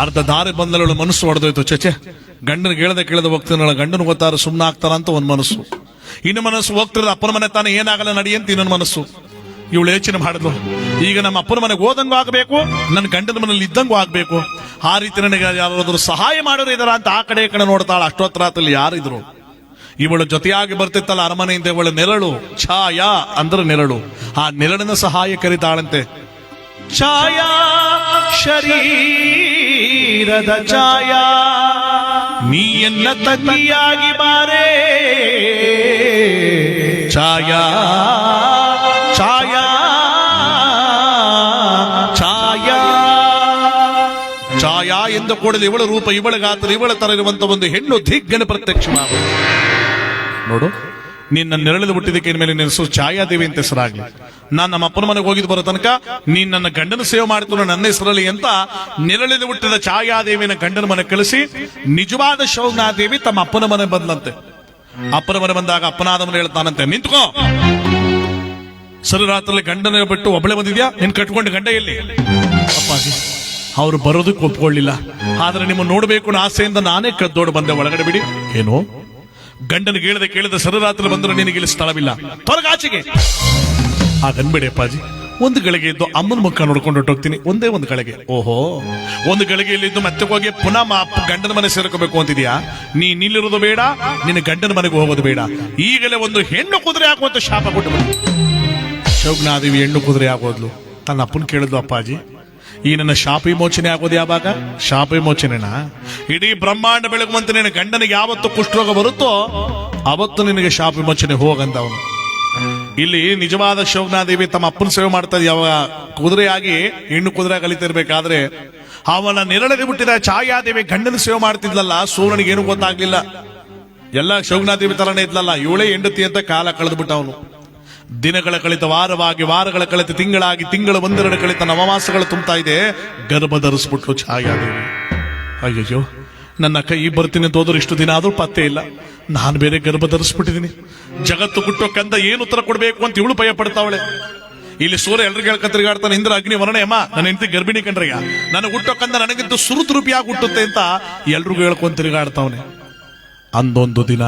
ಅರ್ಧ ದಾರಿ ಬಂದಳು ಮನಸ್ಸು ಹೊಡೆದೋಯ್ತು. ಚಚೆ, ಗಂಡನಿಗೆ ಹೇಳದೆ ಕೇಳದೆ ಹೋಗ್ತಾನಲ್ಲ, ಗಂಡನ ಗೊತ್ತಾರ ಸುಮ್ಮನೆ ಆಗ್ತಾರ ಅಂತ ಒಂದ್ ಮನಸ್ಸು. ಇನ್ನು ಮನಸ್ಸು ಹೋಗ್ತಿರೋದು ಅಪ್ಪನ ಮನೆ ತಾನೇ ಏನಾಗಲ್ಲ ನಡಿ ಅಂತ ಇನ್ನೊಂದು ಮನಸ್ಸು. ಇವಳು ಯೋಚನೆ ಮಾಡಿದ್ಲು, ಈಗ ನಮ್ಮ ಅಪ್ಪನ ಮನೆಗೆ ಹೋದಂಗೂ ಆಗ್ಬೇಕು, ನನ್ನ ಗಂಡನ ಮನೇಲಿ ಇದ್ದಂಗೂ ಆಗ್ಬೇಕು. ಆ ರೀತಿ ನನಗೆ ಯಾರಾದ್ರೂ ಸಹಾಯ ಮಾಡೋರು ಇದಾರ ಅಂತ ಆ ಕಡೆ ಈ ಕಡೆ ನೋಡ್ತಾಳ. ಅಷ್ಟೊತ್ತರಾತಲ್ಲಿ ಯಾರಿದ್ರು? ಇವಳು ಜೊತೆಯಾಗಿ ಬರ್ತಿತ್ತಲ್ಲ ಅರಮನೆಯಿಂದ ಇವಳ ನೆರಳು, ಛಾಯಾ ಅಂದ್ರೆ ನೆರಳು. ಆ ನೆರಳಿನ ಸಹಾಯ ಕರಿತಾಳಂತೆ. ಛಾಯಾ ಶರೀರದ ಛಾಯಾ, ನೀಯನ್ನ ತಂಗಿಯಾಗಿ ಬಾರೇ ಛಾಯಾ ಛಾಯಾ ಛಾಯಾ ಛಾಯಾ ಎಂದು ಕೂಡಲೇ ಇವಳ ರೂಪ, ಇವಳ ಗಾತ್ರ, ಇವಳ ತರ ಇರುವಂತ ಒಂದು ಹೆಣ್ಣು ದಿಗ್ಗನ ಪ್ರತ್ಯಕ್ಷವಾದ. ನೋಡು, ನೀನ್ ನನ್ನ ನೆರಳಿದ ಹುಟ್ಟಿದಕ್ಕೆ ಇನ್ಮೇಲೆ ನಿನ್ನ ಹೆಸರು ಛಾಯಾದೇವಿ ಅಂತ ಹೆಸರಾಗ್ಲಿ. ನಾನು ನಮ್ಮ ಅಪ್ಪನ ಮನೆಗೆ ಹೋಗಿದ್ದು ಬರೋ ತನಕ ನೀನ್ ನನ್ನ ಗಂಡನ ಸೇವೆ ಮಾಡ್ತು ನನ್ನ ಹೆಸರಲ್ಲಿ ಅಂತ ನೆರಳಿದ ಹುಟ್ಟಿದ ಛಾಯಾದೇವಿನ ಗಂಡನ ಮನೆ ಕಳಿಸಿ ನಿಜವಾದ ಶೌನಾದೇವಿ ತಮ್ಮ ಅಪ್ಪನ ಮನೆ ಬಂದಂತೆ. ಅಪ್ಪನ ಮನೆ ಬಂದಾಗ ಅಪ್ಪನಾದ ಮನೆ ಹೇಳ್ತಾನಂತೆ, ನಿಂತ್ಕೋ. ಸರಿ ರಾತ್ರಿ ಗಂಡನ ಬಿಟ್ಟು ಒಬ್ಬಳೆ ಬಂದಿದ್ಯಾ, ನಿನ್ ಕಟ್ಕೊಂಡು ಗಂಡ ಎಲ್ಲಿ? ಅಪ್ಪಾಜಿ ಅವ್ರು ಬರೋದಕ್ಕೆ ಒಪ್ಕೊಳ್ಳಿಲ್ಲ, ಆದ್ರೆ ನಿಮ್ಮ ನೋಡ್ಬೇಕು ಅನ್ನೋ ಆಸೆಯಿಂದ ನಾನೇ ಕದ್ದೋಡು ಬಂದೆ, ಒಳಗಡೆ ಬಿಡಿ. ಏನು? ಗಂಡನಿಗೆ ಹೇಳದೆ ಕೇಳದೆ ಸರರಾತ್ರಿ ಬಂದ್ರೆ ನಿನಗೆ ಇಲ್ಲಿ ಸ್ಥಳವಿಲ್ಲ, ತೊಲಗಾಚೆಗೆ. ಹಾಗನ್ಬೇಡಿ ಅಪ್ಪಾಜಿ, ಒಂದು ಗಳಿಗೆ ಇದ್ದು ಅಮ್ಮನ ಮುಖ ನೋಡ್ಕೊಂಡು ಹೊಟ್ಟೋಗ್ತೀನಿ, ಒಂದೇ ಒಂದು ಗಳಿಗೆ. ಓಹೋ, ಒಂದು ಗಳಿಗೆಯಲ್ಲಿದ್ದು ಮತ್ತೆ ಹೋಗಿ ಪುನಃ ಗಂಡನ ಮನೆ ಸೇರ್ಕೋಬೇಕು ಅಂತಿದ್ಯಾ? ನಿಲ್ಲಿರೋದು ಬೇಡ, ನಿನ್ನ ಗಂಡನ ಮನೆಗೆ ಹೋಗೋದು ಬೇಡ. ಈಗಲೇ ಒಂದು ಹೆಣ್ಣು ಕುದುರೆ ಹಾಕುವಂತ ಶಾಪ ಕೊಟ್ಟು ಬಂದು ಶೌಗ್ನಾದೇವಿ ಹೆಣ್ಣು ಕುದುರೆ ಆಗೋದ್ಲು. ತನ್ನ ಅಪ್ಪನ ಕೇಳಿದ್ಲು, ಅಪ್ಪಾಜಿ ಈ ನನ್ನ ಶಾಪ ವಿಮೋಚನೆ ಆಗೋದು ಯಾವಾಗ? ಶಾಪ ವಿಮೋಚನೆನಾ? ಇಡೀ ಬ್ರಹ್ಮಾಂಡ ಬೆಳಗುವಂತ ನಿನ್ನ ಗಂಡನಿಗೆ ಯಾವತ್ತು ಕುಷ್ಠರೋಗ ಬರುತ್ತೋ ಅವತ್ತು ನಿನಗೆ ಶಾಪ ವಿಮೋಚನೆ ಹೋಗಂತ ಅವನು. ಇಲ್ಲಿ ನಿಜವಾದ ಶೌಗ್ನಾದೇವಿ ತಮ್ಮ ಅಪ್ಪನ ಸೇವೆ ಮಾಡ್ತಾ ಯಾವ ಕುದುರೆಯಾಗಿ ಹೆಣ್ಣು ಕುದುರೆ ಕಲಿತಿರ್ಬೇಕಾದ್ರೆ ಅವನ ನೆರಳಿಗೆ ಬಿಟ್ಟಿದ ಛಾಯಾದೇವಿ ಗಂಡನ ಸೇವೆ ಮಾಡ್ತಿದ್ಲಲ್ಲ, ಸೂರ್ಯನಿಗೆ ಏನು ಗೊತ್ತಾಗ್ಲಿಲ್ಲ. ಎಲ್ಲ ಶೌಗ್ನಾದೇವಿ ತರನೇ ಇದ್ಲಲ್ಲ, ಇವಳೇ ಹೆಂಡತಿ ಅಂತ ಕಾಲ ಕಳೆದು ಬಿಟ್ಟ ಅವನು. ದಿನಗಳ ಕಳಿತ ವಾರವಾಗಿ, ವಾರಗಳ ಕಳಿತ ತಿಂಗಳಾಗಿ, ತಿಂಗಳು ಒಂದೆರಡು ಕಳಿತ ನವಮಾಸಗಳು ತುಂಬ್ತಾ ಇದೆ. ಗರ್ಭ ಧರಿಸ್ಬಿಟ್ಲು ಛಾಯಾದೇವಿ. ಅಯ್ಯಯ್ಯೋ, ನನ್ನ ಕೈ ಬರ್ತೀನಿ ಅಂತ ಹೋದ್ರು ಇಷ್ಟು ದಿನ ಆದ್ರೂ ಪತ್ತೆ ಇಲ್ಲ, ನಾನು ಬೇರೆ ಗರ್ಭ ಧರಿಸ್ಬಿಟ್ಟಿದ್ದೀನಿ. ಜಗತ್ತು ಹುಟ್ಟೋ ಕಂದ ಏನು ಉತ್ತರ ಕೊಡ್ಬೇಕು ಅಂತ ಇವಳು ಭಯ ಪಡ್ತಾವಳೆ. ಇಲ್ಲಿ ಸೂರ್ಯ ಎಲ್ರಿಗೆ ಹೇಳ್ಕ ತಿರುಗಾಡ್ತಾನೆ, ಇಂದ್ರ ಅಗ್ನಿ ವರ್ಣೆ ಅಮ್ಮ ನನ್ನ ಹೆಂಡತಿ ಗರ್ಭಿಣಿ ಕಂಡ್ರಿಗ, ನನಗೆ ಹುಟ್ಟೋ ಕಂದ ನನಗಿಂತ ಸುರುತುರುಪಿಯಾಗಿ ಹುಟ್ಟುತ್ತೆ ಅಂತ ಎಲ್ರಿಗೂ ಹೇಳ್ಕೊಂಡ್ ತಿರುಗಾಡ್ತಾವನೆ. ಅಂದೊಂದು ದಿನ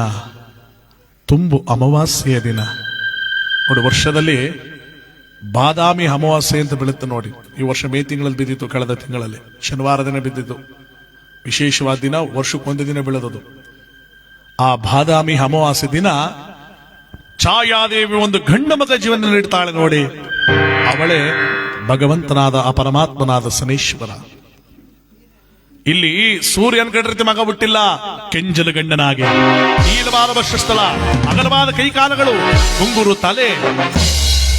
ತುಂಬು ಅಮಾವಾಸ್ಯೆಯ ದಿನ ನೋಡಿ, ವರ್ಷದಲ್ಲಿ ಬಾದಾಮಿ ಅಮಾವಾಸ್ಯೆ ಅಂತ ಬೀಳುತ್ತೆ ನೋಡಿ. ಈ ವರ್ಷ ಮೇ ತಿಂಗಳಲ್ಲಿ ಬಿದ್ದಿತ್ತು, ಕಳೆದ ತಿಂಗಳಲ್ಲಿ ಶನಿವಾರ ದಿನ ಬಿದ್ದಿದ್ದು. ವಿಶೇಷವಾದ ದಿನ, ವರ್ಷಕ್ಕೊಂದು ದಿನ ಬೀಳೋದು. ಆ ಬಾದಾಮಿ ಅಮಾವಾಸ್ಯೆ ದಿನ ಛಾಯಾದೇವಿ ಒಂದು ಗಂಡ ಮಗ ಜೀವನ ನೀಡ್ತಾಳೆ ನೋಡಿ. ಅವಳೇ ಭಗವಂತನಾದ ಆ ಪರಮಾತ್ಮನಾದ ಶನೇಶ್ವರ. ಇಲ್ಲಿ ಸೂರ್ಯನ ಗಂಡ ಮಗ ಹುಟ್ಟಿಲ್ಲ, ಕೆಂಜಲು ಗಂಡನಾಗೆ, ನೀಲವಾದ ವಕ್ಷಸ್ಥಳ, ಅಗಲವಾದ ಕೈಕಾಲಗಳು, ಗುಂಗುರು ತಲೆ.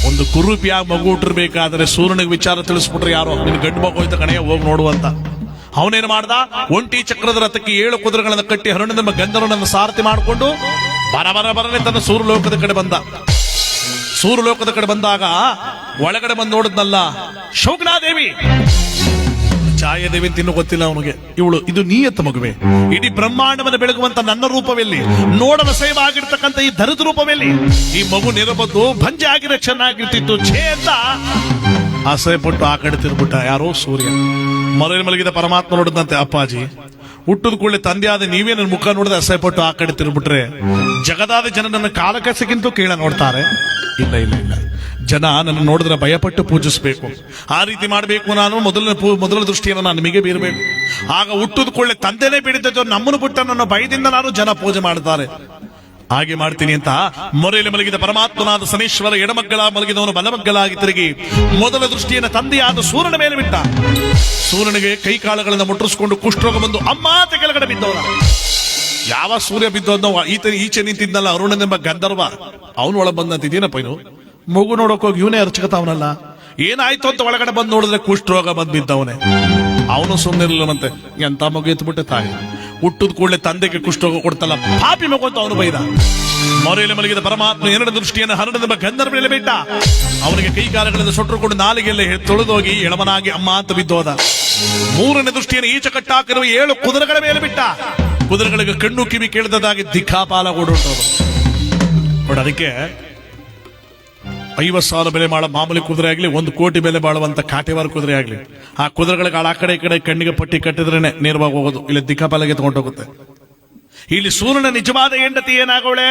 ಒಂದು ಕುರುಪಿಯಾಗಿ ಮಗು ಹುಟ್ಟಿರ್ಬೇಕಾದ್ರೆ ಸೂರ್ಯನಿಗೆ ವಿಚಾರ ತಿಳಿಸ್ಬಿಟ್ರೆ ಯಾರೋ ನಿನ್ ಗಂಡು ಮಗು ಹೋಯ್ತ ಕಣೆಯ ಹೋಗಿ ನೋಡುವಂತ. ಅವನೇನು ಮಾಡ್ದ? ಒಂಟಿ ಚಕ್ರದ ರಥಕ್ಕೆ 7 ಕುದುರೆಗಳನ್ನು ಕಟ್ಟಿ ಹರಣಿನ ಗಂಧರ್ವನನ್ನು ಸಾರಥಿ ಮಾಡಿಕೊಂಡು ಬರನೆ ತನ್ನ ಸೂರ್ಯಲೋಕದ ಕಡೆ ಬಂದ. ಸೂರ್ಯಲೋಕದ ಕಡೆ ಬಂದಾಗ ಒಳಗಡೆ ಬಂದು ನೋಡಿದ್ನಲ್ಲ ಶೌಗ್ನಾದೇವಿ. ಛಾಯಾದೇವಿ ಅಂತ ಇನ್ನೂ ಗೊತ್ತಿಲ್ಲ ಅವನಿಗೆ. ಇವಳು ಇದು ನೀಯತ್ತ ಮಗುವೆ, ಇಡೀ ಬ್ರಹ್ಮಾಂಡವನ್ನು ಬೆಳಗುವಂತ ನನ್ನ ರೂಪವೆಲ್ಲಿ, ನೋಡಲು ಸೇವ ಆಗಿರ್ತಕ್ಕಂಥ ಈ ಧರಿದ ರೂಪವೆಲ್ಲಿ, ಈ ಮಗು ನಿರಬದ್ದು ಭಂಜೆ ಆಗಿರೋ ಚೆನ್ನಾಗಿರ್ತಿತ್ತು ಛೇ ಅಂತ ಆಸೆ ಪಟ್ಟು ಆ ಕಡೆ ತಿರ್ಬಿಟ್ಟ ಯಾರೋ ಸೂರ್ಯ. ಮರೆಯಲ್ಲಿ ಮಲಗಿದ ಪರಮಾತ್ಮ ನೋಡಿದಂತೆ, ಅಪ್ಪಾಜಿ ಹುಟ್ಟದ ಕೂಡಲೇ ತಂದೆಯಾದ ನೀವೇ ನನ್ನ ಮುಖ ನೋಡಿದ ಅಸಹ್ಯಪಟ್ಟು ಆ ಕಡೆ ತಿರುಗ್ಬಿಟ್ರೆ ಜಗದಾದ ಜನ ನನ್ನ ಕಾಲಕಸಕ್ಕಿಂತ ಕೀಳ ನೋಡ್ತಾರೆ. ಇಲ್ಲ ಇಲ್ಲ ಇಲ್ಲ, ಜನ ನನ್ನ ನೋಡಿದ್ರೆ ಭಯಪಟ್ಟು ಪೂಜಿಸಬೇಕು. ಆ ರೀತಿ ಮಾಡಬೇಕು. ನಾನು ಮೊದಲ ದೃಷ್ಟಿಯನ್ನು ನಾನು ನಿಮಗೆ ಬೀರಬೇಕು. ಆಗ ಹುಟ್ಟದ ಕೂಡಲೇ ತಂದೆನೇ ಬಿಡಿದ್ದು ನಮ್ಮನ್ನು ಬಿಟ್ಟ ನನ್ನ ಭಯದಿಂದ ನಾನು ಜನ ಪೂಜೆ ಮಾಡ್ತಾರೆ. ಹಾಗೆ ಮಾಡ್ತೀನಿ ಅಂತ ಮೊರೆಯಲ್ಲಿ ಮಲಗಿದ ಪರಮಾತ್ಮನಾದ ಶನೇಶ್ವರ ಎಡಮಗ್ಗಳ ಮಲಗಿದವನು ಬಲಮಗ್ಗಳಾಗಿ ತಿರುಗಿ ಮೊದಲ ದೃಷ್ಟಿಯನ್ನು ತಂದೆಯಾದ ಸೂರ್ಯನ ಮೇಲೆ ಬಿಟ್ಟ. ಸೂರ್ಯನಿಗೆ ಕೈ ಕಾಲುಗಳನ್ನು ಮುಟ್ಟರಿಸಿಕೊಂಡು ಕುಷ್ಠರೋಗ ಬಂದು ಅಮ್ಮಾತ ಕೆಳಗಡೆ ಬಿದ್ದವನ. ಯಾವ ಸೂರ್ಯ ಬಿದ್ದವನು ಈಚೆ ನಿಂತಿದ್ನಲ್ಲ ಅರುಣನೆಂಬ ಗಂಧರ್ವ, ಅವನು ಒಳಗೆ ಬಂದಂತಿದ್ದೀನಪ್ಪ. ಇನ್ನು ಮಗು ನೋಡೋಕ್ ಹೋಗಿ ಇವನೇ ಅರ್ಚಕತಾವನಲ್ಲ, ಏನಾಯ್ತು ಅಂತ ಒಳಗಡೆ ಬಂದು ನೋಡಿದ್ರೆ ಕುಷ್ಠರೋಗ ಬಂದ್ ಬಿದ್ದವನೇ. ಅವನು ಸುಮ್ಮನಿರ್ಲಿಲ್ಲವಂತೆ, ಎಂತ ಮಗು ಎತ್ಬಿಟ್ಟೆ ತಾಯಿ. ಹುಟ್ಟದ ಕೂಡಲೇ ತಂದೆಗೆ ಕುಷ್ಠರೋಗ ಕೊಡ್ತಲ್ಲ ಪಾಪಿ ಮಗು ಅಂತ ಅವನು ಬೈದ. ಮೊರೆಯಲ್ಲಿ ಮಲಗಿದ ಪರಮಾತ್ಮ ಎರಡು ದೃಷ್ಟಿಯನ್ನು ಹರಡನೆಂಬ ಗಂಧರ್ವನಲ್ಲಿ ಬಿಟ್ಟ. ಅವನಿಗೆ ಕೈಕಾಲಗಳಿಂದ ಸೊಟ್ಟರುಕೊಂಡು ನಾಲಿಗೆಯಲ್ಲೇ ತೊಳೆದೋಗಿ ಎಳವನಾಗಿ ಅಮ್ಮ ಅಂತ ಬಿದ್ದೋದ. ಮೂರನೇ ದೃಷ್ಟಿಯನ್ನು ಈಚ ಕಟ್ಟಾಕಿರುವ 7 ಕುದುರೆಗಳ ಮೇಲೆ ಬಿಟ್ಟ. ಕುದುರೆಗಳಿಗೆ ಕಣ್ಣು ಕಿವಿ ಕೇಳಿದಾಗಿ ದಿಕ್ಕಾಪಾಲ ಓಡುಂಟೋದು ನೋಡಿ. ಅದಕ್ಕೆ 50,000 ಬೆಲೆ ಬಾಳ ಮಾಮೂಲಿ ಕುದುರೆ ಆಗ್ಲಿ, 1 ಕೋಟಿ ಬೆಲೆ ಬಾಳುವಂತ ಕಾಟೆವಾರ ಕುದುರೆ ಆಗ್ಲಿ, ಆ ಕುದುರೆಗಳಿಗೆ ಆ ಕಡೆ ಈ ಕಡೆ ಕಣ್ಣಿಗೆ ಪಟ್ಟಿ ಕಟ್ಟಿದ್ರೇನೆ ನೇರವಾಗಿ ಹೋಗೋದು, ಇಲ್ಲಿ ದಿಕ್ಕಾಪಾಲಗೆ ತಗೊಂಡೋಗುತ್ತೆ. ಇಲ್ಲಿ ಸೂರ್ಯನ ನಿಜವಾದ ಹೆಂಡತಿ ಏನಾಗೋಳೆ?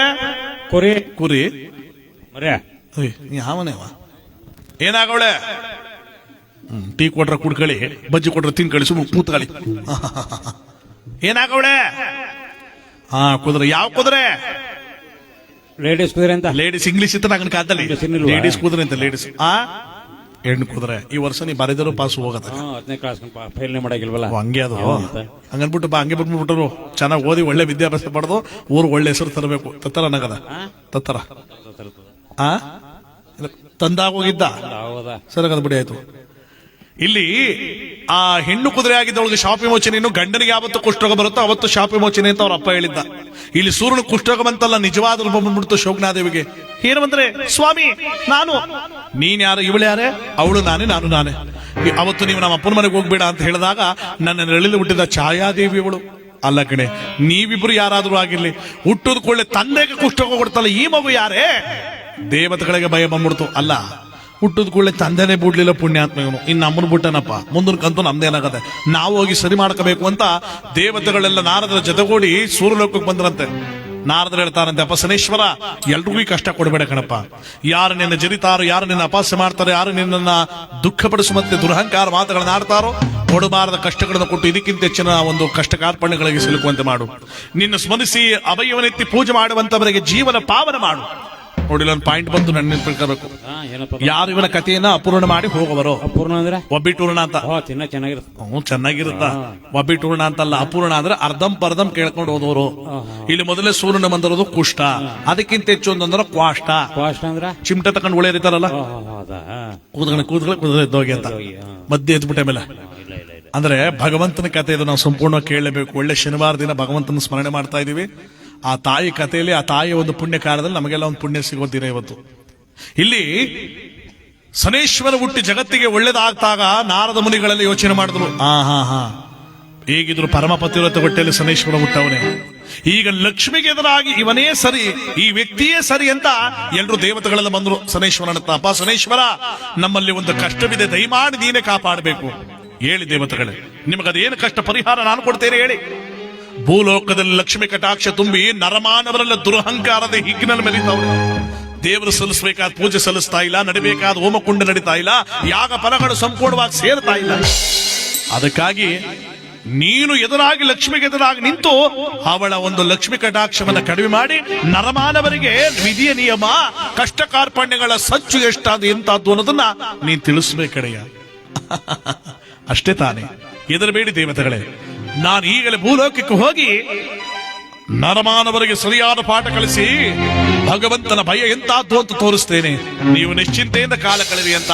ಕುರಿ ಕುರಿ ಮರ್ಯಾ ಯಾವನೇವ ಏನಾಗೋಳೆ? ಟೀ ಕೊಟ್ರ ಕುಡ್ಕಳಿ, ಬಜ್ಜಿ ಕೊಟ್ರ ತಿನ್ಕಳಿ, ಸುಮ್ಮನೆ ಕೂತ್ಕಳಿ. ಏನಾಗೋಳೆ? ಕುದುರೆ. ಯಾವ ಕುದುರೆ? ಲೇಡೀಸ್ ಕುದುರೆ ಅಂತ. ಲೇಡೀಸ್ ಇಂಗ್ಲಿಷ್ ಇತ್ತು ನನ್ನ ಕಾಲದಲ್ಲಿ. ಲೇಡೀಸ್ ಕುದುರೆ ಅಂತ. ಲೇಡೀಸ್ ಹೆಣ್ಣು ಕುದುರೆ. ಈ ವರ್ಷ ನೀ ಬರೆದರೂ ಪಾಸ್ ಹೋಗತ್ತ. 10ನೇ ಕ್ಲಾಸ್ ಫೈಲ್ನೇ ಮಾಡಾಗಿಲ್ವಲ್ಲ, ಹಂಗೆ ಅದು. ಹಂಗನ್ಬಿಟ್ಟು ಹಂಗೆ ಬಿಟ್ಬಿಟ್ರು. ಚೆನ್ನಾಗಿ ಓದಿ ಒಳ್ಳೆ ವಿದ್ಯಾಭ್ಯಾಸ ಪಡೆದು ಊರು ಒಳ್ಳೆ ಹೆಸರು ತರಬೇಕು. ತತ್ತರ ನಗದ ತತ್ತರ ತಂದಾಗ ಹೋಗಿದ್ದ ಸರಗದ ಬಿಡಿ ಆಯ್ತು. ಇಲ್ಲಿ ಆ ಹೆಣ್ಣು ಕುದುರೆ ಆಗಿದ್ದವಳಿಗೆ ಶಾಪ ವಿಮೋಚನೆಯನ್ನು, ಗಂಡನಿಗೆ ಯಾವತ್ತು ಕುಷ್ಠರೋಗ ಬರುತ್ತೋ ಅವತ್ತು ಶಾಪ ವಿಮೋಚನೆ ಅಂತ ಅವ್ರ ಅಪ್ಪ ಹೇಳಿದ್ದ. ಇಲ್ಲಿ ಸೂರ್ಯನ ಕುಷ್ಠರೋಗ ಬಂತಲ್ಲ, ನಿಜವಾದ ರೂಪ ಬಂದ್ಬಿಡ್ತು ಶೋಕನಾದೇವಿಗೆ. ಏನು ಬಂದ್ರೆ, ಸ್ವಾಮಿ ನಾನು, ನೀನ್ ಯಾರು, ಇವಳು ಯಾರೇ? ಅವಳು ನಾನೇ, ನಾನು ನಾನೇ. ಅವತ್ತು ನೀವು ನಮ್ಮ ಅಪ್ಪನ ಮನೆಗೆ ಹೋಗ್ಬೇಡ ಅಂತ ಹೇಳಿದಾಗ ನನ್ನ ನೆರಳಿಲ್ಲಿ ಹುಟ್ಟಿದ ಛಾಯಾದೇವಿ ಅವಳು. ಅಲ್ಲ ಕಣೆ, ನೀವಿಬ್ರು ಯಾರಾದ್ರೂ ಆಗಿರ್ಲಿ, ಹುಟ್ಟುದ ಕೊಳ್ಳೆ ತಂದೆಗೆ ಕುಷ್ಠರೋಗ ಕೊಡ್ತಲ್ಲ, ಈ ಮಗು ಯಾರೇ? ದೇವತೆಗಳಿಗೆ ಭಯ ಬಂದ್ಬಿಡ್ತು. ಅಲ್ಲ, ಹುಟ್ಟದ ಕೂಡಲೇ ತಂದೆನೇ ಬಿಡ್ಲಿಲ್ಲ ಪುಣ್ಯಾತ್ಮ ಇವನು, ಇನ್ನು ನಮ್ಮನ್ನು ಬಿಟ್ಟನಪ್ಪ, ಮುಂದಿನ ಕಂತು ನಮ್ದೇನಾಗತ್ತೆ, ನಾವು ಹೋಗಿ ಸರಿ ಮಾಡ್ಕೋಬೇಕು ಅಂತ ದೇವತೆಗಳೆಲ್ಲ ನಾರದರ ಜೊತೆಗೂಡಿ ಸೂರ್ಯಲೋಕಕ್ಕೆ ಬಂದ್ರಂತೆ. ನಾರದರು ಹೇಳ್ತಾರಂತೆ, ಅಪ್ಪ ಶನೇಶ್ವರ, ಎಲ್ರಿಗೂ ಕಷ್ಟ ಕೊಡಬೇಡ ಕಣಪ್ಪ. ಯಾರು ನಿನ್ನ ಜರಿತಾರೋ, ಯಾರು ನಿನ್ನ ಅಪಾಸ್ಯ ಮಾಡ್ತಾರೋ, ಯಾರು ನಿನ್ನ ದುಃಖ ಪಡಿಸುವಂತೆ ದುರಹಂಕಾರ ಮಾತುಗಳನ್ನ ಆಡ್ತಾರೋ, ಕೊಡಬಾರದ ಕಷ್ಟಗಳನ್ನು ಕೊಟ್ಟು ಇದಕ್ಕಿಂತ ಹೆಚ್ಚಿನ ಒಂದು ಕಷ್ಟ ಕಾರ್ಪಣ್ಯಗಳಿಗೆ ಸಿಲುಕುವಂತೆ ಮಾಡು. ನಿನ್ನ ಸ್ಮರಿಸಿ ಅಭಯವನೆತ್ತಿ ಪೂಜೆ ಮಾಡುವಂತವರಿಗೆ ಜೀವನ ಪಾವನ ಮಾಡು. ನೋಡಿಲ್ಲ, ಒಂದು ಪಾಯಿಂಟ್ ಬಂದು ನನ್ನ ನೆನ್ಪಿಟ್ಕೋಬೇಕು. ಯಾರು ಇವನ ಕಥೆಯನ್ನ ಅಪೂರ್ಣ ಮಾಡಿ ಹೋಗುವರೋ, ಅಪೂರ್ಣ ಅಂದ್ರೆ ಒಬ್ಬಿಟ್ಟೂರ್ಣ ಅಂತ. ಚೆನ್ನಾಗಿರುತ್ತೆ. ಚೆನ್ನಾಗಿರುತ್ತ. ಒಬ್ಬಿಟ್ಟೂರ್ಣ ಅಂತಲ್ಲ, ಅಪೂರ್ಣ ಅಂದ್ರೆ ಅರ್ಧಂ ಕೇಳ್ಕೊಂಡು ಹೋದವರು. ಇಲ್ಲಿ ಮೊದಲೇ ಸೂರ್ಯನ ಬಂದಿರೋದು ಕುಷ್ಠ, ಅದಕ್ಕಿಂತ ಹೆಚ್ಚು ಒಂದಂದ್ರೆ ಕ್ವಾಷ್ಟ. ಅಂದ್ರೆ ಚಿಮಟ ತಕೊಂಡು ಉಳಿಯರಿತಾರಲ್ಲ, ಕೂತ್ಕೊಳ್ಳಿ ಎದ್ದೋಗಿ ಅಂತ ಮಧ್ಯೆ ಎದ್ಬಿಟ್ಟೆ ಮೇಲೆ. ಅಂದ್ರೆ ಭಗವಂತನ ಕಥೆ ಇದು, ನಾವು ಸಂಪೂರ್ಣವಾಗಿ ಕೇಳಲೇಬೇಕು. ಒಳ್ಳೆ ಶನಿವಾರ ದಿನ ಭಗವಂತನ ಸ್ಮರಣೆ ಮಾಡ್ತಾ ಇದೀವಿ. ಆ ತಾಯಿ ಕಥೆಯಲ್ಲಿ, ಆ ತಾಯಿಯ ಒಂದು ಪುಣ್ಯ ಕಾರ್ಯದಲ್ಲಿ ನಮಗೆಲ್ಲ ಒಂದು ಪುಣ್ಯ ಸಿಗೋ ದಿನ ಇವತ್ತು. ಇಲ್ಲಿ ಶನೇಶ್ವರ ಹುಟ್ಟಿ ಜಗತ್ತಿಗೆ ಒಳ್ಳೇದಾಗ್ತಾಗ ನಾರದ ಮುನಿಗಳಲ್ಲಿ ಯೋಚನೆ ಮಾಡಿದ್ರು, ಹೇಗಿದ್ರು ಪರಮ ಪತಿವ್ರತ ಹೊಟ್ಟೆಯಲ್ಲಿ ಶನೇಶ್ವರ ಹುಟ್ಟವನೇ, ಈಗ ಲಕ್ಷ್ಮಿಗೆ ಎದುರಾಗಿ ಇವನೇ ಸರಿ, ಈ ವ್ಯಕ್ತಿಯೇ ಸರಿ ಅಂತ ಎಲ್ರು ದೇವತೆಗಳೆಲ್ಲ ಬಂದ್ರು ಶನೇಶ್ವರನತ್ತ. ಅಪ್ಪ ಶನೇಶ್ವರ, ನಮ್ಮಲ್ಲಿ ಒಂದು ಕಷ್ಟವಿದೆ, ದಯಮಾಡಿ ನೀನೇ ಕಾಪಾಡಬೇಕು. ಹೇಳಿ ದೇವತೆಗಳೇ, ನಿಮಗದೇನು ಕಷ್ಟ ಪರಿಹಾರ ನಾನು ಕೊಡ್ತೇನೆ ಹೇಳಿ. ಭೂಲೋಕದಲ್ಲಿ ಲಕ್ಷ್ಮಿ ಕಟಾಕ್ಷ ತುಂಬಿ ನರಮಾನವರೆಲ್ಲ ದುರಹಂಕಾರದ ಹಿಗ್ಗಿನಲ್ಲಿ ಮೆಲಿತಾವ್ರೆ. ದೇವರು ಸಲ್ಲಿಸಬೇಕಾದ ಪೂಜೆ ಸಲ್ಲಿಸ್ತಾ ಇಲ್ಲ, ನಡಿಬೇಕಾದ ಹೋಮಕುಂಡ ನಡೀತಾ ಇಲ್ಲ, ಯಾಗ ಫಲಗಳು ಸಂಪೂರ್ಣವಾಗಿ ಸೇರ್ತಾ ಇಲ್ಲ. ಅದಕ್ಕಾಗಿ ನೀನು ಎದುರಾಗಿ ಲಕ್ಷ್ಮಿಗೆ ಎದುರಾಗಿ ನಿಂತು ಅವಳ ಒಂದು ಲಕ್ಷ್ಮಿ ಕಟಾಕ್ಷವನ್ನು ಕಡಿಮೆ ಮಾಡಿ ನರಮಾನವರಿಗೆ ವಿಧಿಯ ನಿಯಮ, ಕಷ್ಟ ಕಾರ್ಪಣ್ಯಗಳ ಸಚ್ಚು ಎಷ್ಟಾದ ಎಂತಾದ್ದು ಅನ್ನೋದನ್ನ ನೀನ್ ತಿಳಿಸ್ಬೇಕಡೆಯ. ಅಷ್ಟೇ ತಾನೇ, ಹೆದರಬೇಡಿ ದೇವತೆಗಳೇ. ನಾನು ಈಗಲೇ ಭೂಲೋಕಕ್ಕೆ ಹೋಗಿ ನರಮಾನವರಿಗೆ ಸರಿಯಾದ ಪಾಠ ಕಲಿಸಿ ಭಗವಂತನ ಭಯ ಎಂತಾದ್ದು ಅಂತ ತೋರಿಸ್ತೇನೆ. ನೀವು ನಿಶ್ಚಿಂತೆಯಿಂದ ಕಾಲ ಕಳೆರಿ ಅಂತ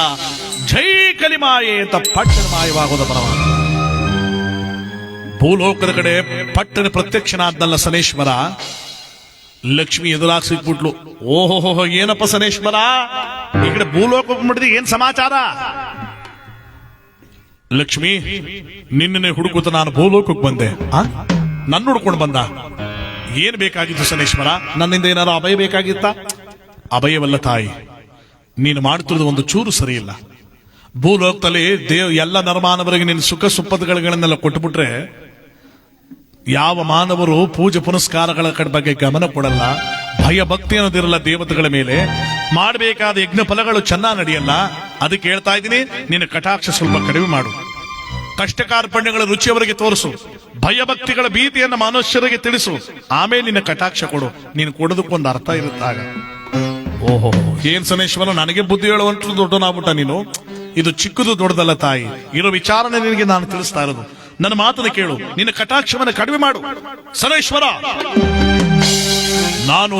ಜೈ ಕಲಿಮಾಯೆ ಅಂತ ಪಟ್ಟಣ ಮಾಯವಾಗೋದ ಪರವಾಗಿ ಭೂಲೋಕದ ಕಡೆ ಪಟ್ಟಣ ಪ್ರತ್ಯಕ್ಷನಾದ್ದಲ್ಲ ಶನೇಶ್ವರ. ಲಕ್ಷ್ಮಿ ಎದುರಾಗಿ ಸಿಕ್ಬಿಟ್ಲು. ಓಹೋ, ಏನಪ್ಪ ಶನೇಶ್ವರ, ಈ ಕಡೆ ಭೂಲೋಕ ಮಾಡಿದ್ರೆ ಏನ್ ಸಮಾಚಾರ? ಲಕ್ಷ್ಮಿ, ನಿನ್ನೆ ಹುಡುಕುತ್ತ ನಾನು ಭೂಲೋಕಕ್ಕೆ ಬಂದೆ. ನನ್ನ ಹುಡ್ಕೊಂಡು ಬಂದ. ಏನ್ ಬೇಕಾಗಿತ್ತು ಶನೇಶ್ವರ? ನನ್ನಿಂದ ಏನಾರು ಅಭಯ ಬೇಕಾಗಿತ್ತ? ಅಭಯವಲ್ಲ ತಾಯಿ, ನೀನು ಮಾಡುತ್ತಿರೋದು ಒಂದು ಚೂರು ಸರಿ ಇಲ್ಲ. ಭೂಲೋಕದಲ್ಲಿ ಎಲ್ಲ ನರಮಾನವರಿಗೆ ನೀನು ಸುಖ ಸುಪ್ಪದಗಳನ್ನೆಲ್ಲ ಕೊಟ್ಟುಬಿಟ್ರೆ ಯಾವ ಮಾನವರು ಪೂಜೆ ಪುನಸ್ಕಾರಗಳ ಬಗ್ಗೆ ಗಮನ ಕೊಡಲ್ಲ, ಭಯ ಭಕ್ತಿ ಅನ್ನೋದಿರಲ್ಲ ದೇವತೆಗಳ ಮೇಲೆ, ಮಾಡಬೇಕಾದ ಯಜ್ಞ ಫಲಗಳು ಚೆನ್ನಾಗಿ ನಡೆಯಲ್ಲ. ಅದಕ್ಕೆ ಹೇಳ್ತಾ ಇದ್ದೀನಿ, ನಿನ್ನ ಕಟಾಕ್ಷ ಸ್ವಲ್ಪ ಕಡಿಮೆ ಮಾಡು, ಕಷ್ಟ ಕಾರ್ಪಣ್ಯಗಳ ರುಚಿಯವರಿಗೆ ತೋರಿಸು, ಭಯಭಕ್ತಿಗಳ ಭೀತಿಯನ್ನು ಮನುಷ್ಯರಿಗೆ ತಿಳಿಸು, ಆಮೇಲೆ ನಿನ್ನ ಕಟಾಕ್ಷ ಕೊಡು. ನೀನು ಕೊಡೋದಕ್ಕೊಂದು ಅರ್ಥ ಇರುತ್ತಾಗ. ಓಹೋ, ಏನ್ ಶನೇಶ್ವರ, ನನಗೆ ಬುದ್ಧಿ ಹೇಳುವಂತ ದೊಡ್ಡನಾಗ್ಬಿಟ್ಟ ನೀನು. ಇದು ಚಿಕ್ಕದು ದೊಡ್ಡದಲ್ಲ ತಾಯಿ, ಇರೋ ವಿಚಾರನೆ ನಿನಗೆ ನಾನು ತಿಳಿಸ್ತಾ ಇರೋದು. ನನ್ನ ಮಾತನ್ನು ಕೇಳು, ನಿನ್ನ ಕಟಾಕ್ಷವನ್ನು ಕಡಿಮೆ ಮಾಡು. ಶನೇಶ್ವರ, ನಾನು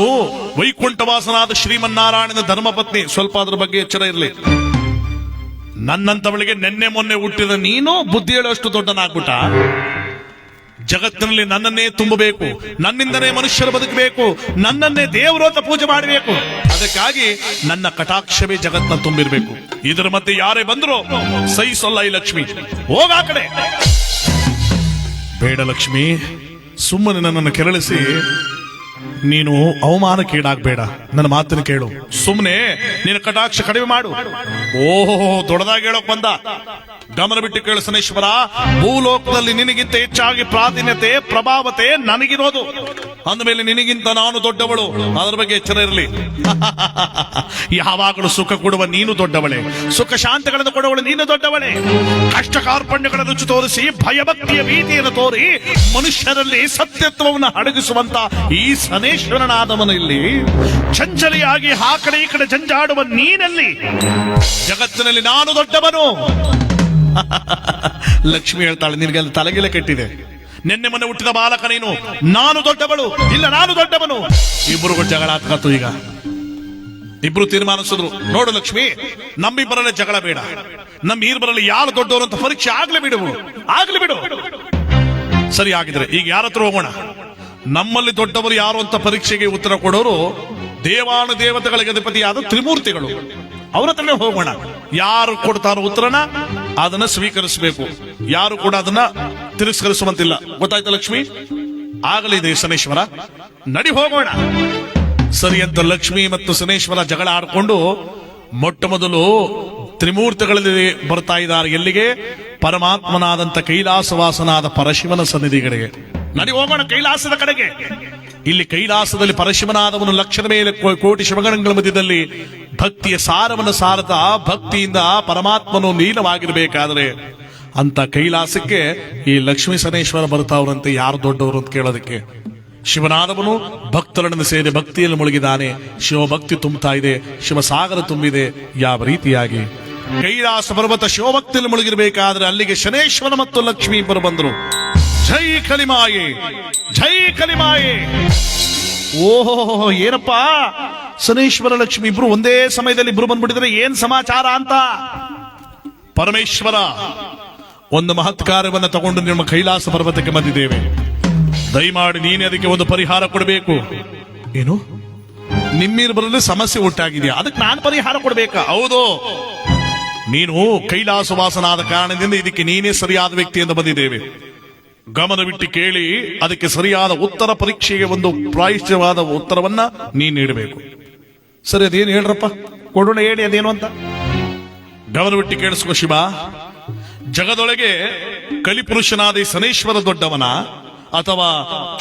ವೈಕುಂಠವಾಸನಾದ ಶ್ರೀಮನ್ನಾರಾಯಣನ ಧರ್ಮಪತ್ನಿ, ಸ್ವಲ್ಪ ಅದ್ರ ಬಗ್ಗೆ ಎಚ್ಚರ ಇರಲಿ. ನನ್ನಂತವಳಿಗೆ ನೆನ್ನೆ ಮೊನ್ನೆ ಹುಟ್ಟಿದ ನೀನು ಬುದ್ಧಿ ಹೇಳುವಷ್ಟು ದೊಡ್ಡನಾಗ್ಬಿಟ್ಟ. ಜಗತ್ತಿನಲ್ಲಿ ನನ್ನನ್ನೇ ತುಂಬಬೇಕು, ನನ್ನಿಂದನೇ ಮನುಷ್ಯರು ಬದುಕಬೇಕು, ನನ್ನನ್ನೇ ದೇವರು ಅಂತ ಪೂಜೆ ಮಾಡಬೇಕು. ಅದಕ್ಕಾಗಿ ನನ್ನ ಕಟಾಕ್ಷವೇ ಜಗತ್ತನ್ನ ತುಂಬಿರ್ಬೇಕು. ಇದರ ಮಧ್ಯೆ ಯಾರೇ ಬಂದ್ರು ಸಹಿಸಲ್ಲ ಈ ಲಕ್ಷ್ಮಿ. ಹೋಗ ಆ ಕಡೆ. ಬೇಡ ಲಕ್ಷ್ಮಿ, ಸುಮ್ಮನೆ ನನ್ನನ್ನು ಕೆರಳಿಸಿ ನೀನು ಅವಮಾನಕ್ಕೀಡಾಗಬೇಡ, ನನ್ನ ಮಾತನ್ನು ಕೇಳು. ಸುಮ್ಮನೆ ನಿನ್ನ ಕಟಾಕ್ಷ ಕಡಿಮೆ ಮಾಡು. ಓಹೋ, ದೊಡ್ಡದಾಗಿ ಹೇಳೋಕ್ ಬಂದ. ಗಮನ ಬಿಟ್ಟು ಕೇಳು ಶನೇಶ್ವರ. ಭೂಲೋಕದಲ್ಲಿ ನಿನಗಿಂತ ಹೆಚ್ಚಾಗಿ ಪ್ರಾಧಾನ್ಯತೆ ಪ್ರಭಾವತೆ ನನಗಿರೋದು. ಅಂದಮೇಲೆ ನಿನಗಿಂತ ನಾನು ದೊಡ್ಡವಳು, ಅದರ ಬಗ್ಗೆ ಎಚ್ಚರ ಇರಲಿ. ಯಾವಾಗಲೂ ಸುಖ ಕೊಡುವ ನೀನು ದೊಡ್ಡವಳೆ, ಸುಖ ಶಾಂತಿಗಳನ್ನು ಕೊಡುವಳು ನೀನು ದೊಡ್ಡವಳೆ. ಕಷ್ಟ ಕಾರ್ಪಣ್ಯಗಳ ರುಚಿ ತೋರಿಸಿ ಭಯಭಕ್ತಿಯ ಭೀತಿಯನ್ನು ತೋರಿ ಮನುಷ್ಯರಲ್ಲಿ ಸತ್ಯತ್ವವನ್ನು ಅಡಗಿಸುವಂತ ಈ ಶನೇಶ್ವರನಾದವನು ಇಲ್ಲಿ ಚಂಚಲಿಯಾಗಿ ಆ ಕಡೆ ಈ ಕಡೆ ಜಂಜಾಡುವ ನೀನಲ್ಲಿ ಜಗತ್ತಿನಲ್ಲಿ ನಾನು ದೊಡ್ಡವನು. ಲಕ್ಷ್ಮಿ ಹೇಳ್ತಾಳೆ, ನಿನಗೆ ಅಲ್ಲಿ ತಲೆಗೆಲೆ ಕೆಟ್ಟಿದೆ. ನಿನ್ನೆ ಮೊನ್ನೆ ಹುಟ್ಟಿದ ಬಾಲಕ ನೀನು, ನಾನು ದೊಡ್ಡವಳು, ಇಲ್ಲ ನಾನು ದೊಡ್ಡವನು. ಇಬ್ಬರು ಜಗಳ ಆಗ್ತತ್ತು. ಈಗ ಇಬ್ರು ತೀರ್ಮಾನಿಸಿದ್ರು, ನೋಡು ಲಕ್ಷ್ಮಿ, ನಮ್ಮಿಬ್ಬರಲ್ಲಿ ಜಗಳ ಬೇಡ, ನಮ್ಮ ಇಬ್ಬರಲ್ಲಿ ಯಾರು ದೊಡ್ಡವರು ಅಂತ ಪರೀಕ್ಷೆ ಆಗ್ಲಿ ಬಿಡು. ಸರಿ, ಆಗಿದ್ರೆ ಈಗ ಯಾರ ಹತ್ರ ಹೋಗೋಣ? ನಮ್ಮಲ್ಲಿ ದೊಡ್ಡವರು ಯಾರು ಅಂತ ಪರೀಕ್ಷೆಗೆ ಉತ್ತರ ಕೊಡೋರು ದೇವಾನು ದೇವತೆಗಳಿಗೆ ಅಧಿಪತಿಯಾದ ತ್ರಿಮೂರ್ತಿಗಳು. ಅವ್ರ ಹತ್ರನೇ ಹೋಗೋಣ. ಯಾರು ಕೊಡ್ತಾರೋ ಉತ್ತರನ ಅದನ್ನ ಸ್ವೀಕರಿಸಬೇಕು, ಯಾರು ಕೂಡ ಅದನ್ನ ತಿರಸ್ಕರಿಸುವಂತಿಲ್ಲ. ಗೊತ್ತಾಯ್ತಾ ಲಕ್ಷ್ಮಿ? ಆಗಲಿದೆ ಶನೇಶ್ವರ, ನಡಿ ಹೋಗೋಣ. ಸರಿ ಅಂತ ಲಕ್ಷ್ಮಿ ಮತ್ತು ಶನೇಶ್ವರ ಜಗಳ ಆಡ್ಕೊಂಡು ಮೊಟ್ಟ ಮೊದಲು ತ್ರಿಮೂರ್ತಿಗಳಲ್ಲಿ ಬರ್ತಾ ಇದ್ದಾರೆ. ಎಲ್ಲಿಗೆ? ಪರಮಾತ್ಮನಾದಂತ ಕೈಲಾಸವಾಸನಾದ ಪರಶಿವನ ಸನ್ನಿಧಿಗಳಿಗೆ. ನಡಿ ಹೋಗೋಣ ಕೈಲಾಸದ ಕಡೆಗೆ. ಇಲ್ಲಿ ಕೈಲಾಸದಲ್ಲಿ ಪರಶಿವನಾದವನು ಲಕ್ಷದ ಮೇಲೆ ಕೋಟಿ ಶಿವಗಣಗಳ ಮಧ್ಯದಲ್ಲಿ ಭಕ್ತಿಯ ಸಾರವನ್ನು ಸಾರತಾ ಭಕ್ತಿಯಿಂದ ಪರಮಾತ್ಮನು ಲೀನವಾಗಿರ್ಬೇಕಾದ್ರೆ ಅಂತ ಕೈಲಾಸಕ್ಕೆ ಈ ಲಕ್ಷ್ಮೀ ಶನೇಶ್ವರ ಬರ್ತಾವ್ರಂತೆ. ಯಾರು ದೊಡ್ಡವರು ಅಂತ ಕೇಳೋದಕ್ಕೆ ಶಿವನಾದವನು ಭಕ್ತರನ್ನು ಸೇರಿ ಭಕ್ತಿಯಲ್ಲಿ ಮುಳುಗಿದಾನೆ. ಶಿವಭಕ್ತಿ ತುಂಬುತ್ತಾ ಇದೆ, ಶಿವಸಾಗರ ತುಂಬಿದೆ. ಯಾವ ರೀತಿಯಾಗಿ ಕೈಲಾಸ ಪರ್ವತ ಶಿವಭಕ್ತಿಯಲ್ಲಿ ಮುಳುಗಿರ್ಬೇಕಾದ್ರೆ ಅಲ್ಲಿಗೆ ಶನೇಶ್ವರ ಮತ್ತು ಲಕ್ಷ್ಮೀ ಇಬ್ಬರು ಬಂದರು. ಜೈ ಕಲಿಮಾಯೆ, ಜೈ ಕಲಿಮಾಯೆ. ಓಹೋ, ಏನಪ್ಪಾ ಶನೇಶ್ವರ ಲಕ್ಷ್ಮಿ ಇಬ್ರು ಒಂದೇ ಸಮಯದಲ್ಲಿ ಇಬ್ರು ಬಂದ್ಬಿಟ್ಟಿದ್ರೆ ಏನ್ ಸಮಾಚಾರ ಅಂತ. ಪರಮೇಶ್ವರ, ಒಂದು ಮಹತ್ ಕಾರ್ಯವನ್ನು ತಗೊಂಡು ನಿಮ್ಮ ಕೈಲಾಸ ಪರ್ವತಕ್ಕೆ ಬಂದಿದ್ದೇವೆ. ದಯಮಾಡಿ ನೀನೆ ಅದಕ್ಕೆ ಒಂದು ಪರಿಹಾರ ಕೊಡಬೇಕು. ಏನು? ನಿಮ್ಮಿಬ್ಬರಲ್ಲಿ ಸಮಸ್ಯೆ ಉಂಟಾಗಿದೆಯಾ? ಅದಕ್ಕೆ ನಾನು ಪರಿಹಾರ ಕೊಡಬೇಕಾ? ಹೌದು, ನೀನು ಕೈಲಾಸವಾಸನಾದ ಕಾರಣದಿಂದ ಇದಕ್ಕೆ ನೀನೇ ಸರಿಯಾದ ವ್ಯಕ್ತಿ ಎಂದು ಬಂದಿದ್ದೇವೆ. ಗಮನವಿಟ್ಟು ಕೇಳಿ, ಅದಕ್ಕೆ ಸರಿಯಾದ ಉತ್ತರ ಪರೀಕ್ಷೆಗೆ ಒಂದು ಪ್ರಾಯಶ್ಚಿತವಾದ ಉತ್ತರವನ್ನ ನೀನು ನೀಡಬೇಕು. ಸರಿ, ಅದೇನು ಹೇಳ್ರಪ್ಪ, ಕೊಡೋಣ, ಹೇಳಿ ಅದೇನು ಅಂತ. ಗಮನವಿಟ್ಟು ಕೇಳಿಸ್ಕೋ ಶಿವ. ಜಗದೊಳಗೆ ಕಲಿಪುರುಷನಾದ ಈ ಶನೇಶ್ವರ ದೊಡ್ಡವನ ಅಥವಾ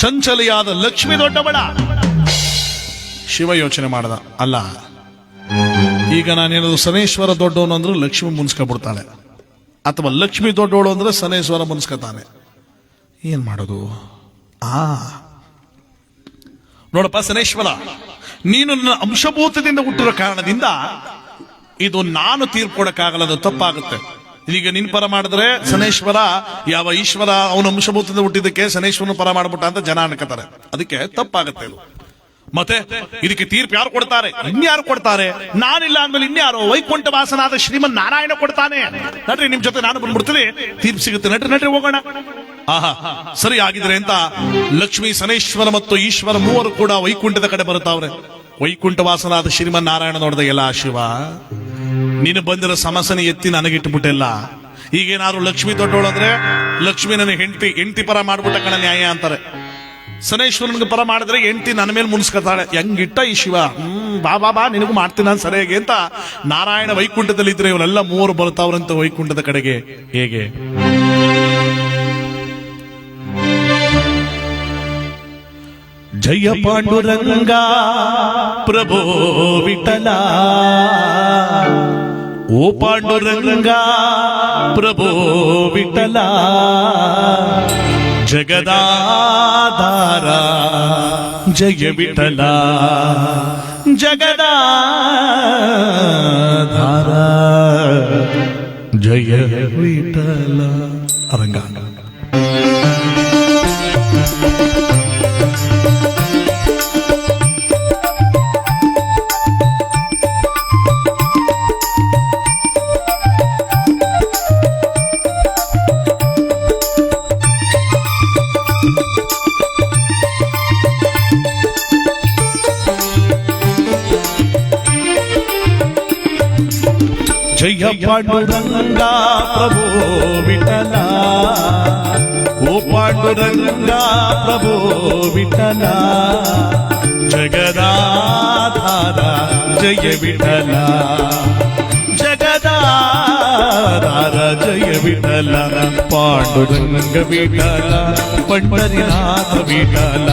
ಚಂಚಲಿಯಾದ ಲಕ್ಷ್ಮಿ ದೊಡ್ಡವಳ? ಶಿವ ಯೋಚನೆ ಮಾಡದ. ಅಲ್ಲ, ಈಗ ನಾನೇನದು ಶನೇಶ್ವರ ದೊಡ್ಡವನು ಅಂದ್ರೆ ಲಕ್ಷ್ಮಿ ಮುನ್ಸ್ಕೊಬಿಡ್ತಾಳೆ, ಅಥವಾ ಲಕ್ಷ್ಮಿ ದೊಡ್ಡವಳು ಅಂದ್ರೆ ಶನೇಶ್ವರ ಮುನ್ಸ್ಕೊತಾನೆ. ಏನ್ ಮಾಡೋದು? ನೋಡಪ್ಪ ಶನೇಶ್ವರ, ನೀನು ನನ್ನ ಅಂಶಭೂತದಿಂದ ಹುಟ್ಟಿರೋ ಕಾರಣದಿಂದ ಇದು ನಾನು ತೀರ್ಕೊಡಕ್ಕಾಗಲ್ಲ, ತಪ್ಪಾಗುತ್ತೆ. ಈಗ ನಿನ್ ಪರ ಮಾಡಿದ್ರೆ ಶನೇಶ್ವರ ಯಾವ ಈಶ್ವರ ಅವನ ಅಂಶಭೂತದಿಂದ ಹುಟ್ಟಿದ್ದಕ್ಕೆ ಶನೇಶ್ವರನ ಪರ ಮಾಡ್ಬಿಟ್ಟ ಅಂತ ಜನ ಅನ್ಕೋತಾರೆ. ಅದಕ್ಕೆ ತಪ್ಪಾಗುತ್ತೆ ಇದು. ಮತ್ತೆ ಇದಕ್ಕೆ ತೀರ್ಪು ಯಾರು ಕೊಡ್ತಾರೆ? ಇನ್ಯಾರು ಕೊಡ್ತಾರೆ? ನಾನಿಲ್ಲ ಅಂದ್ಮೇಲೆ ಇನ್ಯಾರು? ವೈಕುಂಠ ವಾಸನಾದ ಶ್ರೀಮನ್ ನಾರಾಯಣ ಕೊಡ್ತಾನೆ. ನಡ್ರಿ, ನಿಮ್ ಜೊತೆ ನಾನು ಬಂದ್ಬಿಡ್ತೀನಿ, ತೀರ್ಪು ಸಿಗುತ್ತೆ. ನಡ್ರಿ ಹೋಗೋಣ. ಆಹಾ, ಸರಿ ಆಗಿದ್ರೆ ಅಂತ ಲಕ್ಷ್ಮೀ ಶನೇಶ್ವರ ಮತ್ತು ಈಶ್ವರ ಮೂವರು ಕೂಡ ವೈಕುಂಠದ ಕಡೆ ಬರುತ್ತಾವ್ರೆ. ವೈಕುಂಠ ವಾಸನಾದ ಶ್ರೀಮನ್ ನಾರಾಯಣ ನೋಡಿದ, ಎಲ್ಲ ಶಿವ, ನೀನು ಬಂದಿರೋ ಸಮಸ್ಯೆನ ಎತ್ತಿ ನನಗಿಟ್ಬಿಟ್ಟೆಲ್ಲ. ಈಗೇನಾದ್ರು ಲಕ್ಷ್ಮಿ ದೊಡ್ಡವಳು ಅಂದ್ರೆ ಲಕ್ಷ್ಮಿ ನನ್ನ ಹೆಂಡತಿ ಪರ ಮಾಡ್ಬಿಟ್ಟ ಕಣ ನ್ಯಾಯ ಅಂತಾರೆ. ಶನೇಶ್ವರನಿಗೆ ಪರ ಮಾಡಿದ್ರೆ ಹೆಂಡತಿ ನನ್ನ ಮೇಲೆ ಮುನ್ಸ್ಕೊತಾಳೆ. ಹೆಂಗಿಟ್ಟ ಈ ಶಿವ, ಬಾ ನಿನಗೂ ಮಾಡ್ತೀನಿ ನಾನು ಸರಿಯಾಗಿ ಅಂತ ನಾರಾಯಣ ವೈಕುಂಠದಲ್ಲಿ ಇದ್ರೆ ಇವರೆಲ್ಲ ಮೂವರು ಬರ್ತಾವ್ರಂತ ವೈಕುಂಠದ ಕಡೆಗೆ. ಹೇಗೆ? ಜಯ ಪಾಂಡುರಂಗ ಪ್ರಭೋ ವಿಠಲ, ಓ ಪಾಂಡುರಂಗ ಪ್ರಭೋ ವಿಠಲ, ಜಗದಾಧಾರ ಜಯ ವಿಠಲ, ಜಗದಾಧಾರ ಜಯ ವಿಠಲ. ಅರಂಗ ಜಯ ಪಾಂಡುರಂಗ ಪ್ರಭೋ ವಿಠಲ, ಓ ಪಾಂಡುರಂಗ ಪ್ರಭೋ ವಿಠಲ ಜಗದಾಧಾರ ಜಯ ವಿಠಲ ಜಗದಾಧಾರ ಜಯ ವಿಠಲ ಪಾಂಡುರಂಗ ವಿಠಲ ಪಂಡರಿನಾಥ ವಿಠಲ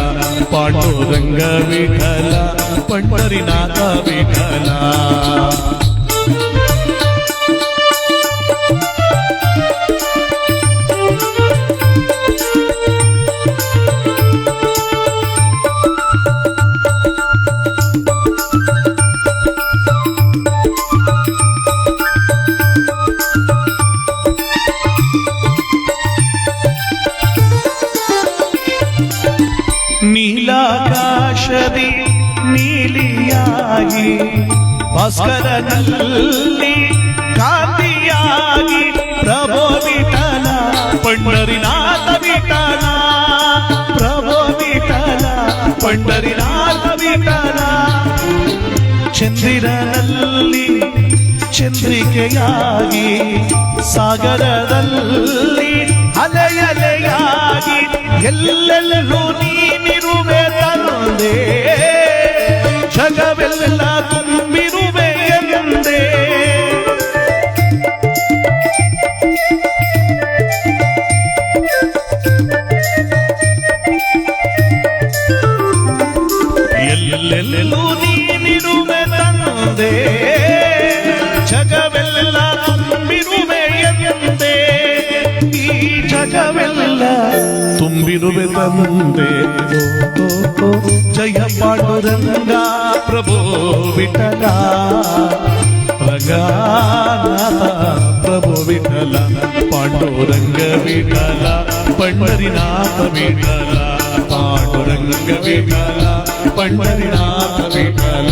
ಪಾಂಡುರಂಗ ವಿಠಲ ಪಂಡರಿನಾಥ ವಿಠಲ ನೀಲಾಕಾಶದಿ ನೀಲಿಯಾಗಿ ಭಾಸ್ಕರನಲ್ಲಿ ಕಾಂತಿಯಾಗಿ ಪ್ರಭೋ ವಿಠಲ ಪಂಡರಿನಾಥ ವಿಠಲ ಪ್ರಭೋ ವಿಠಲ ಪಂಡರಿನಾಥ ವಿಠಲ ಚಂದಿರನಲ್ಲಿ ಚಂದ್ರಿಕೆಯಾಗಿ ಸಾಗರದಲ್ಲಿ ಅಲೆಯಲೆಯಾಗಿ ಎಲ್ಲೆಲ್ಲೂ ನೀನಿರುವೆ ತಂದೆ ಜಗವೆಲ್ಲ ತುಂಬಿರುವೆ ಎಂದೇ ಎಲ್ಲೆಲ್ಲೂ ನೀನಿರುವೆ ತಂದೆ ಜಗವೆಲ್ಲ ತುಂಬಿರುವೆ ಎಂದೇ ಈ ಜಗವೆಲ್ಲ ತುಂಬಿರುವೆ ತಂದೆ ಜಯ ಪಾಂಡುರಂಗ ಪ್ರಭೋ ವಿಠಲ ರಂಗನಾಥ ಪ್ರಭೋ ವಿಠಲ ಪಾಂಡುರಂಗ ವಿಠಲ ಪಂಡರಿನಾಥ ವಿಠಲ ಪಾಂಡುರಂಗ ವಿಠಲ ಪಂಡರಿನಾಥ ವಿಠಲ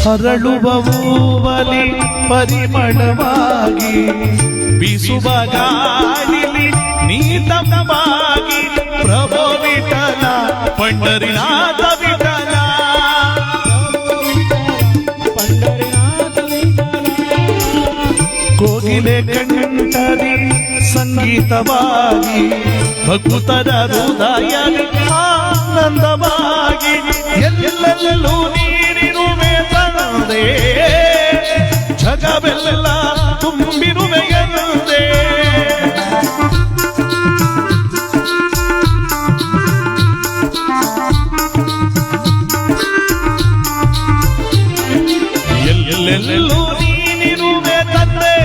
ಹರಳುವ ಹೂವಲಿ ಪರಿಮಳವಾಗಿ ಬೀಸುವ ಗಾಳಿಲಿ ನೀತವಾಗಿ ಪ್ರಭೋ ವಿಠಲ ಪಂಡರಿನಾಥ ವಿಠಲ ಕೋಗಿಲೆ ಕಂಠದಿ ಸಂಗೀತವಾಗಿ ಭಕ್ತರ ಹೃದಯ ಆನಂದವಾಗಿ ಎಲ್ಲೆಲ್ಲೂ ನೀರಿರುವೆ ತಂದೆ ಜಗವೆಲ್ಲ ತುಂಬಿರುವೆ ಎಂದೇ ಎಲ್ಲೆಲ್ಲೂ ನೀನಿರುವೆ ತಂದೆ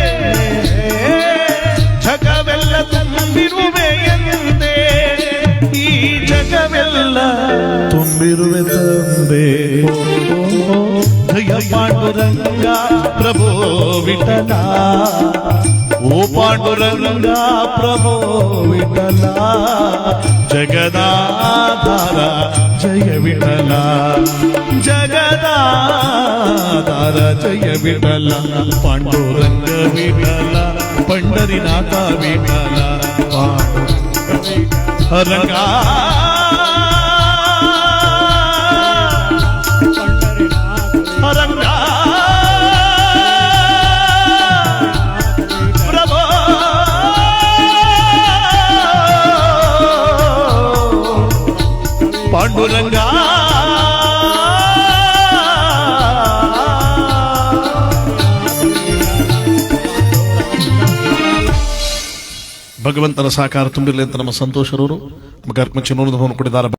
ಜಗವೆಲ್ಲ ತುಂಬಿರುವೆ ಎಂದೇ ಈ ಜಗವೆಲ್ಲ ತುಂಬಿರುವೆ ತಂದೆ ಜಯ ಪಾಂಡುರಂಗ ಪ್ರಭೋ ವಿಠಲ ಓ ಪಾಂಡುರಂಗ ಪ್ರಭೋ ವಿಠಲ ಜಗದಾಧಾರ ಜಯ ವಿಠಲ ಜಗದಾಧಾರ ಜಯ ವಿಠಲ ಪಾಂಡುರಂಗ ವಿಠಲ ಪಂಡರಿನಾಥ ವಿಠಲ ರಂಗ ರಂಗ ಪ್ರಭೋ ಪಾಂಡುರಂಗ ಭಗವಂತನ ಸಾಕಾರ ತುಂಬಿರಲಿ ಅಂತ ನಮ್ಮ ಸಂತೋಷರವರು ನಮಗೆ ಅರ್ಪಣೆ ಕೊಟ್ಟಿದ್ದಾರೆ.